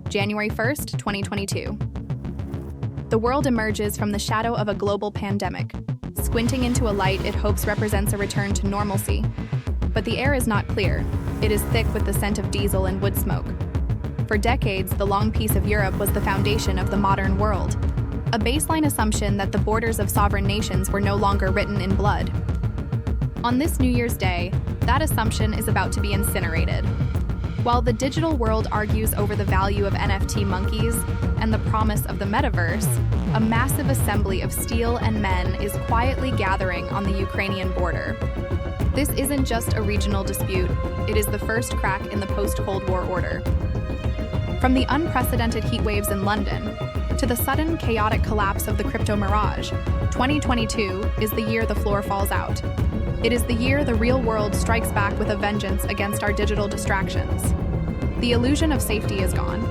January 1st, 2022. The world emerges from the shadow of a global pandemic, squinting into a light it hopes represents a return to normalcy. But the air is not clear. It is thick with the scent of diesel and wood smoke. For decades, the long peace of Europe was the foundation of the modern world, a baseline assumption that the borders of sovereign nations were no longer written in blood. On this New Year's Day, that assumption is about to be incinerated. While the digital world argues over the value of NFT monkeys and the promise of the metaverse, a massive assembly of steel and men is quietly gathering on the Ukrainian border. This isn't just a regional dispute, it is the first crack in the post-Cold War order. From the unprecedented heat waves in London to the sudden chaotic collapse of the crypto mirage, 2022 is the year the floor falls out. It is the year the real world strikes back with a vengeance against our digital distractions. The illusion of safety is gone.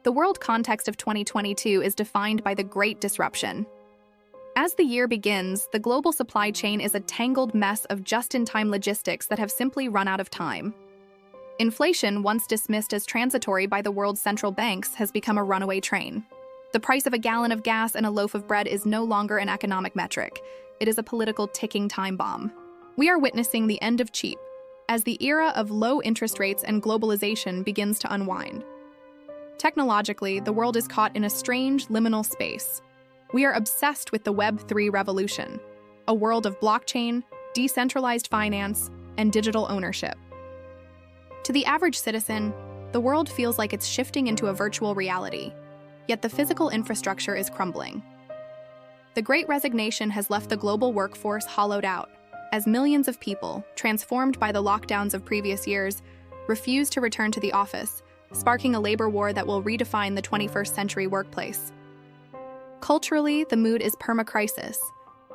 The world context of 2022 is defined by the Great Disruption. As the year begins, the global supply chain is a tangled mess of just-in-time logistics that have simply run out of time. Inflation, once dismissed as transitory by the world's central banks, has become a runaway train. The price of a gallon of gas and a loaf of bread is no longer an economic metric. It is a political ticking time bomb. We are witnessing the end of cheap, as the era of low interest rates and globalization begins to unwind. Technologically, the world is caught in a strange liminal space. We are obsessed with the Web3 revolution, a world of blockchain, decentralized finance, and digital ownership. To the average citizen, the world feels like it's shifting into a virtual reality, yet the physical infrastructure is crumbling. The Great Resignation has left the global workforce hollowed out, as millions of people, transformed by the lockdowns of previous years, refuse to return to the office, sparking a labor war that will redefine the 21st century workplace. Culturally, the mood is perma-crisis.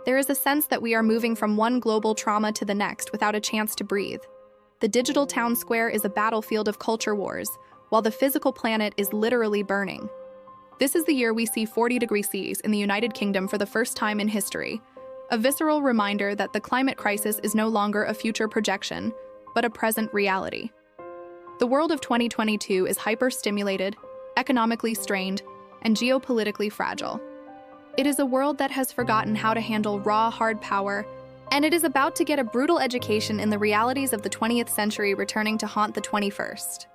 There is a sense that we are moving from one global trauma to the next without a chance to breathe. The digital town square is a battlefield of culture wars, while the physical planet is literally burning. This is the year we see 40°C in the United Kingdom for the first time in history, a visceral reminder that the climate crisis is no longer a future projection, but a present reality. The world of 2022 is hyper-stimulated, economically strained, and geopolitically fragile. It is a world that has forgotten how to handle raw, hard power, and it is about to get a brutal education in the realities of the 20th century returning to haunt the 21st.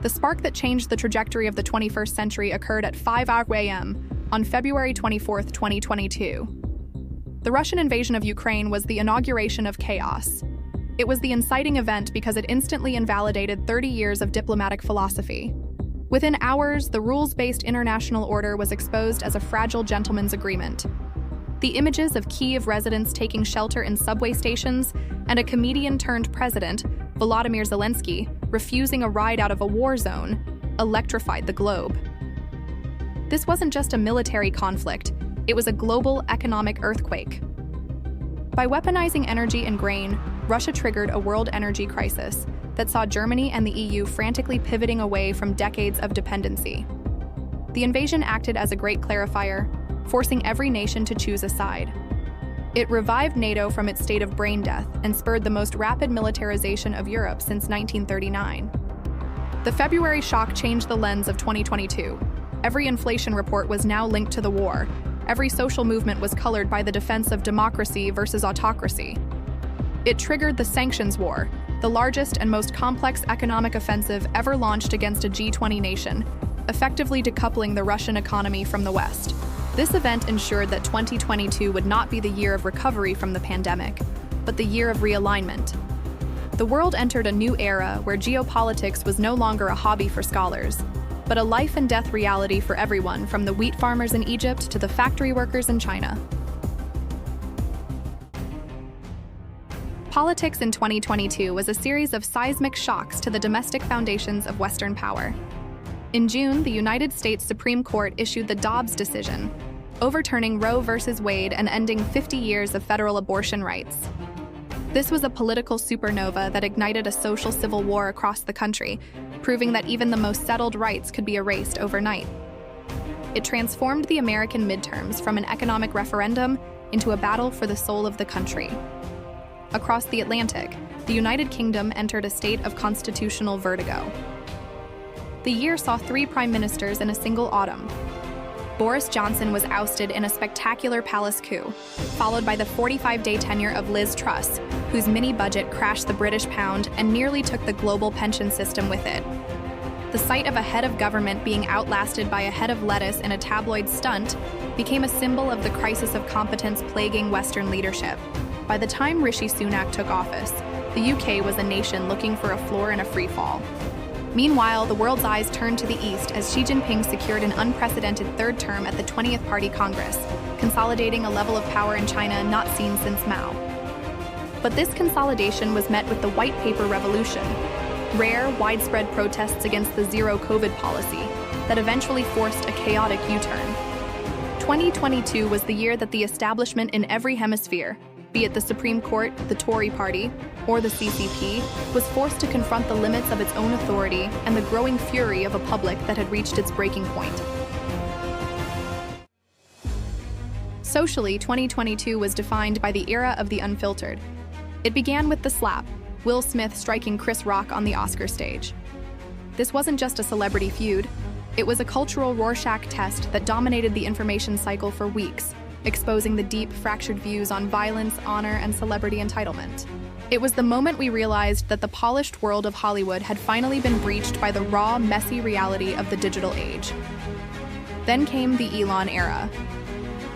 The spark that changed the trajectory of the 21st century occurred at 5 a.m. on February 24, 2022. The Russian invasion of Ukraine was the inauguration of chaos. It was the inciting event because it instantly invalidated 30 years of diplomatic philosophy. Within hours, the rules-based international order was exposed as a fragile gentleman's agreement. The images of Kyiv residents taking shelter in subway stations and a comedian-turned-president, Volodymyr Zelensky, refusing a ride out of a war zone, electrified the globe. This wasn't just a military conflict, it was a global economic earthquake. By weaponizing energy and grain, Russia triggered a world energy crisis that saw Germany and the EU frantically pivoting away from decades of dependency. The invasion acted as a great clarifier, forcing every nation to choose a side. It revived NATO from its state of brain death and spurred the most rapid militarization of Europe since 1939. The February shock changed the lens of 2022. Every inflation report was now linked to the war. Every social movement was colored by the defense of democracy versus autocracy. It triggered the sanctions war, the largest and most complex economic offensive ever launched against a G20 nation, effectively decoupling the Russian economy from the West. This event ensured that 2022 would not be the year of recovery from the pandemic, but the year of realignment. The world entered a new era where geopolitics was no longer a hobby for scholars, but a life and death reality for everyone, from the wheat farmers in Egypt to the factory workers in China. Politics in 2022 was a series of seismic shocks to the domestic foundations of Western power. In June, the United States Supreme Court issued the Dobbs decision, overturning Roe v. Wade and ending 50 years of federal abortion rights. This was a political supernova that ignited a social civil war across the country, proving that even the most settled rights could be erased overnight. It transformed the American midterms from an economic referendum into a battle for the soul of the country. Across the Atlantic, the United Kingdom entered a state of constitutional vertigo. The year saw 3 prime ministers in a single autumn. Boris Johnson was ousted in a spectacular palace coup, followed by the 45-day tenure of Liz Truss, whose mini-budget crashed the British pound and nearly took the global pension system with it. The sight of a head of government being outlasted by a head of lettuce in a tabloid stunt became a symbol of the crisis of competence plaguing Western leadership. By the time Rishi Sunak took office, the UK was a nation looking for a floor in a free fall. Meanwhile, the world's eyes turned to the east as Xi Jinping secured an unprecedented third term at the 20th Party Congress, consolidating a level of power in China not seen since Mao. But this consolidation was met with the White Paper Revolution, rare, widespread protests against the zero-COVID policy that eventually forced a chaotic U-turn. 2022 was the year that the establishment in every hemisphere, be it the Supreme Court, the Tory party, or the CCP, was forced to confront the limits of its own authority and the growing fury of a public that had reached its breaking point. Socially, 2022 was defined by the era of the unfiltered. It began with the slap, Will Smith striking Chris Rock on the Oscar stage. This wasn't just a celebrity feud, it was a cultural Rorschach test that dominated the information cycle for weeks, exposing the deep, fractured views on violence, honor, and celebrity entitlement. It was the moment we realized that the polished world of Hollywood had finally been breached by the raw, messy reality of the digital age. Then came the Elon era.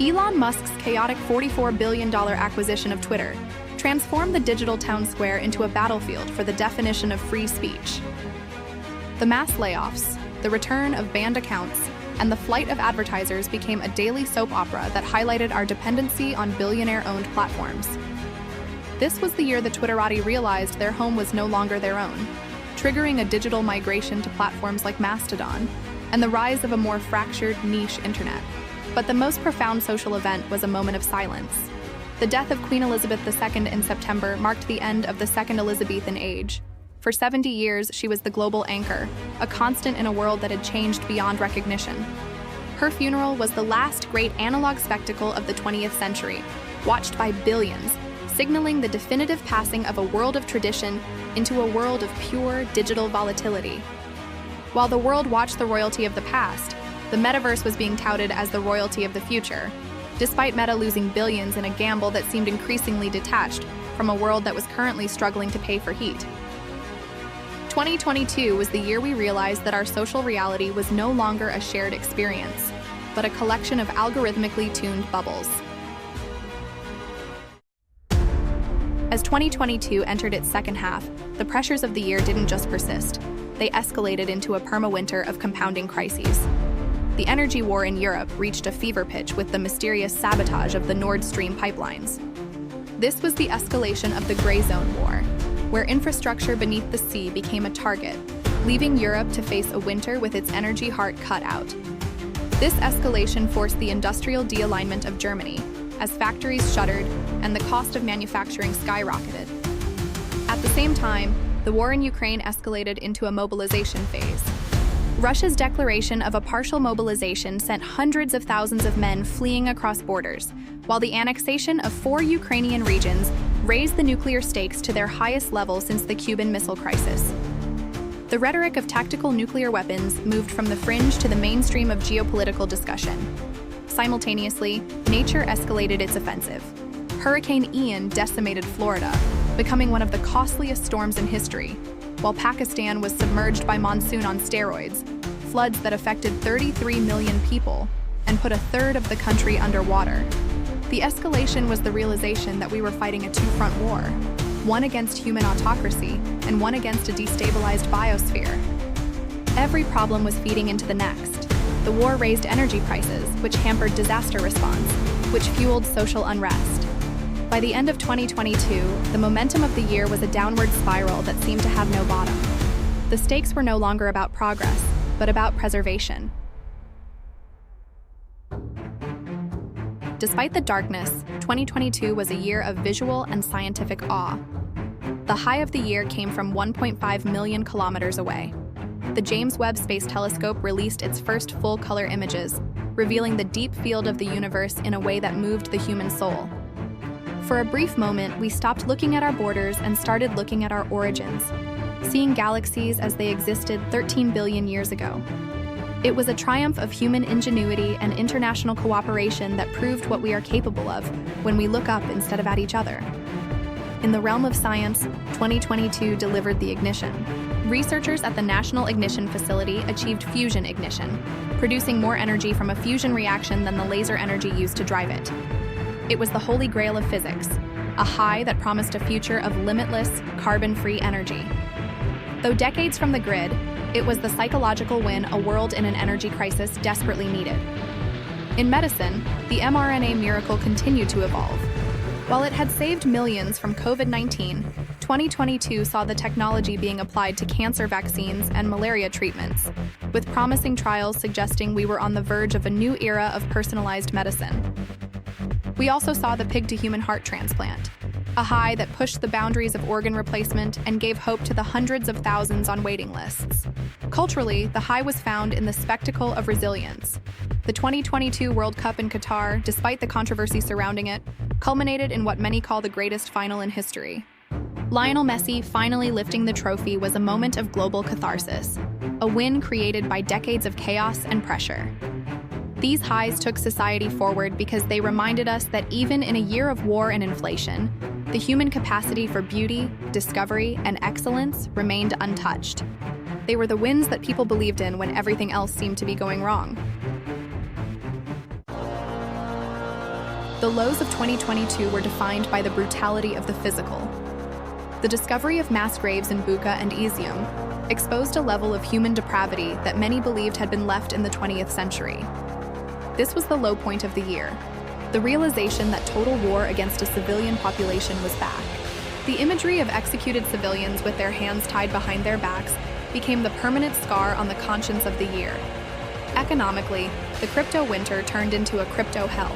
Elon Musk's chaotic $44 billion acquisition of Twitter transformed the digital town square into a battlefield for the definition of free speech. The mass layoffs, the return of banned accounts, and the flight of advertisers became a daily soap opera that highlighted our dependency on billionaire-owned platforms. This was the year the Twitterati realized their home was no longer their own, triggering a digital migration to platforms like Mastodon and the rise of a more fractured, niche internet. But the most profound social event was a moment of silence. The death of Queen Elizabeth II in September marked the end of the Second Elizabethan age. For 70 years, she was the global anchor, a constant in a world that had changed beyond recognition. Her funeral was the last great analog spectacle of the 20th century, watched by billions, signaling the definitive passing of a world of tradition into a world of pure digital volatility. While the world watched the royalty of the past, the metaverse was being touted as the royalty of the future, despite Meta losing billions in a gamble that seemed increasingly detached from a world that was currently struggling to pay for heat. 2022 was the year we realized that our social reality was no longer a shared experience, but a collection of algorithmically tuned bubbles. As 2022 entered its second half, the pressures of the year didn't just persist. They escalated into a perma-winter of compounding crises. The energy war in Europe reached a fever pitch with the mysterious sabotage of the Nord Stream pipelines. This was the escalation of the Gray Zone War, where infrastructure beneath the sea became a target, leaving Europe to face a winter with its energy heart cut out. This escalation forced the industrial de-alignment of Germany, as factories shuttered and the cost of manufacturing skyrocketed. At the same time, the war in Ukraine escalated into a mobilization phase. Russia's declaration of a partial mobilization sent hundreds of thousands of men fleeing across borders, while the annexation of 4 Ukrainian regions raised the nuclear stakes to their highest level since the Cuban Missile Crisis. The rhetoric of tactical nuclear weapons moved from the fringe to the mainstream of geopolitical discussion. Simultaneously, nature escalated its offensive. Hurricane Ian decimated Florida, becoming one of the costliest storms in history, while Pakistan was submerged by monsoon on steroids, floods that affected 33 million people and put a third of the country underwater. The escalation was the realization that we were fighting a two-front war, one against human autocracy and one against a destabilized biosphere. Every problem was feeding into the next. The war raised energy prices, which hampered disaster response, which fueled social unrest. By the end of 2022, the momentum of the year was a downward spiral that seemed to have no bottom. The stakes were no longer about progress, but about preservation. Despite the darkness, 2022 was a year of visual and scientific awe. The high of the year came from 1.5 million kilometers away. The James Webb Space Telescope released its first full-color images, revealing the deep field of the universe in a way that moved the human soul. For a brief moment, we stopped looking at our borders and started looking at our origins, seeing galaxies as they existed 13 billion years ago. It was a triumph of human ingenuity and international cooperation that proved what we are capable of when we look up instead of at each other. In the realm of science, 2022 delivered the ignition. Researchers at the National Ignition Facility achieved fusion ignition, producing more energy from a fusion reaction than the laser energy used to drive it. It was the holy grail of physics, a high that promised a future of limitless, carbon-free energy. Though decades from the grid, it was the psychological win a world in an energy crisis desperately needed. In medicine, the mRNA miracle continued to evolve. While it had saved millions from COVID-19, 2022 saw the technology being applied to cancer vaccines and malaria treatments, with promising trials suggesting we were on the verge of a new era of personalized medicine. We also saw the pig-to-human heart transplant, a high that pushed the boundaries of organ replacement and gave hope to the hundreds of thousands on waiting lists. Culturally, the high was found in the spectacle of resilience. The 2022 World Cup in Qatar, despite the controversy surrounding it, culminated in what many call the greatest final in history. Lionel Messi finally lifting the trophy was a moment of global catharsis, a win created by decades of chaos and pressure. These highs took society forward because they reminded us that even in a year of war and inflation, the human capacity for beauty, discovery, and excellence remained untouched. They were the wins that people believed in when everything else seemed to be going wrong. The lows of 2022 were defined by the brutality of the physical. The discovery of mass graves in Bucha and Izium exposed a level of human depravity that many believed had been left in the 20th century. This was the low point of the year, the realization that total war against a civilian population was back. The imagery of executed civilians with their hands tied behind their backs became the permanent scar on the conscience of the year. Economically, the crypto winter turned into a crypto hell.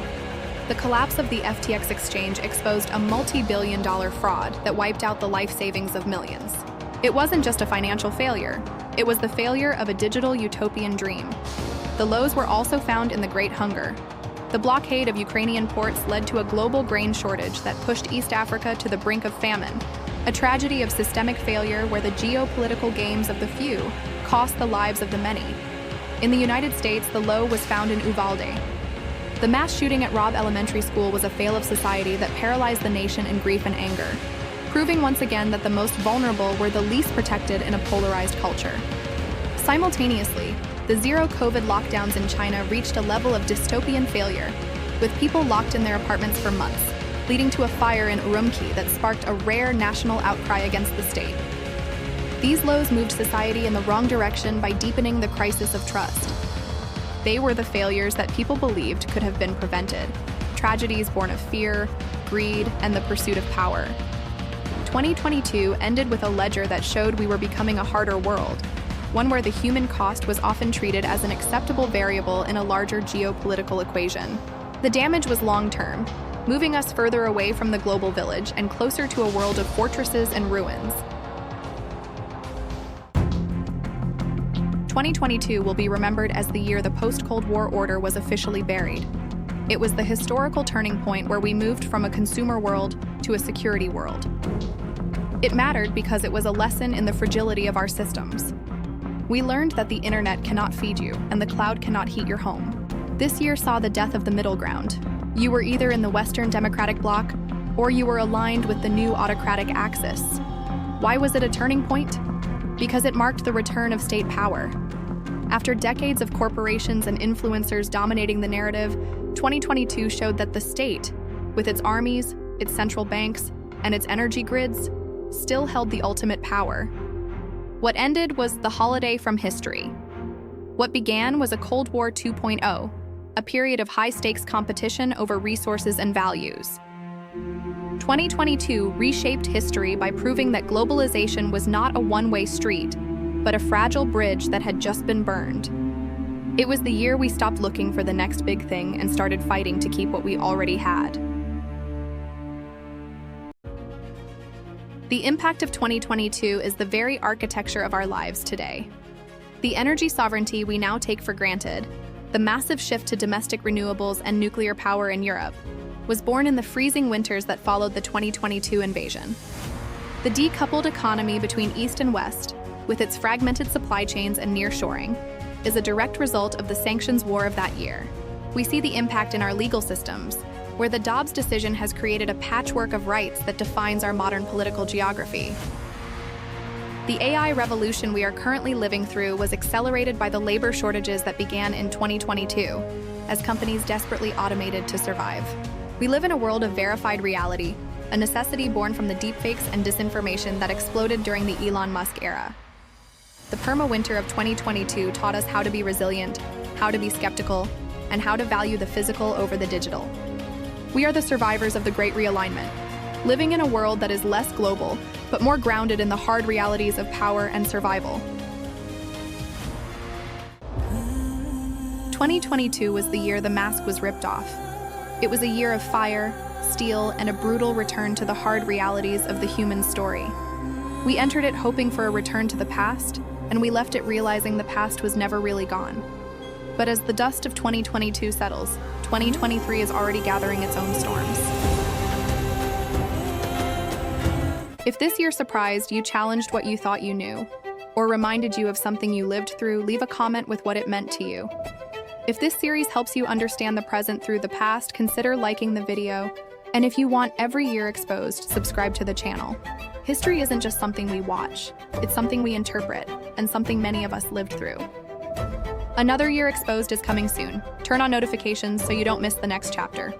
The collapse of the FTX exchange exposed a multi-billion-dollar fraud that wiped out the life savings of millions. It wasn't just a financial failure, it was the failure of a digital utopian dream. The lows were also found in the Great Hunger. The blockade of Ukrainian ports led to a global grain shortage that pushed East Africa to the brink of famine, a tragedy of systemic failure where the geopolitical games of the few cost the lives of the many. In the United States, the low was found in Uvalde. The mass shooting at Robb Elementary School was a fail of society that paralyzed the nation in grief and anger, proving once again that the most vulnerable were the least protected in a polarized culture. Simultaneously, the zero-COVID lockdowns in China reached a level of dystopian failure, with people locked in their apartments for months, leading to a fire in Urumqi that sparked a rare national outcry against the state. These lows moved society in the wrong direction by deepening the crisis of trust. They were the failures that people believed could have been prevented, tragedies born of fear, greed, and the pursuit of power. 2022 ended with a ledger that showed we were becoming a harder world, one where the human cost was often treated as an acceptable variable in a larger geopolitical equation. The damage was long-term, moving us further away from the global village and closer to a world of fortresses and ruins. 2022 will be remembered as the year the post-Cold War order was officially buried. It was the historical turning point where we moved from a consumer world to a security world. It mattered because it was a lesson in the fragility of our systems. We learned that the internet cannot feed you and the cloud cannot heat your home. This year saw the death of the middle ground. You were either in the Western democratic bloc or you were aligned with the new autocratic axis. Why was it a turning point? Because it marked the return of state power. After decades of corporations and influencers dominating the narrative, 2022 showed that the state, with its armies, its central banks, and its energy grids, still held the ultimate power. What ended was the holiday from history. What began was a Cold War 2.0, a period of high-stakes competition over resources and values. 2022 reshaped history by proving that globalization was not a one-way street, but a fragile bridge that had just been burned. It was the year we stopped looking for the next big thing and started fighting to keep what we already had. The impact of 2022 is the very architecture of our lives today. The energy sovereignty we now take for granted, the massive shift to domestic renewables and nuclear power in Europe, was born in the freezing winters that followed the 2022 invasion. The decoupled economy between East and West, with its fragmented supply chains and nearshoring, is a direct result of the sanctions war of that year. We see the impact in our legal systems, where the Dobbs decision has created a patchwork of rights that defines our modern political geography. The AI revolution we are currently living through was accelerated by the labor shortages that began in 2022, as companies desperately automated to survive. We live in a world of verified reality, a necessity born from the deepfakes and disinformation that exploded during the Elon Musk era. The perma-winter of 2022 taught us how to be resilient, how to be skeptical, and how to value the physical over the digital. We are the survivors of the Great Realignment, living in a world that is less global, but more grounded in the hard realities of power and survival. 2022 was the year the mask was ripped off. It was a year of fire, steel, and a brutal return to the hard realities of the human story. We entered it hoping for a return to the past, and we left it realizing the past was never really gone. But as the dust of 2022 settles, 2023 is already gathering its own storms. If this year surprised you, challenged what you thought you knew, or reminded you of something you lived through, leave a comment with what it meant to you. If this series helps you understand the present through the past, consider liking the video. And if you want every year exposed, subscribe to the channel. History isn't just something we watch, it's something we interpret, and something many of us lived through. Another year exposed is coming soon. Turn on notifications so you don't miss the next chapter.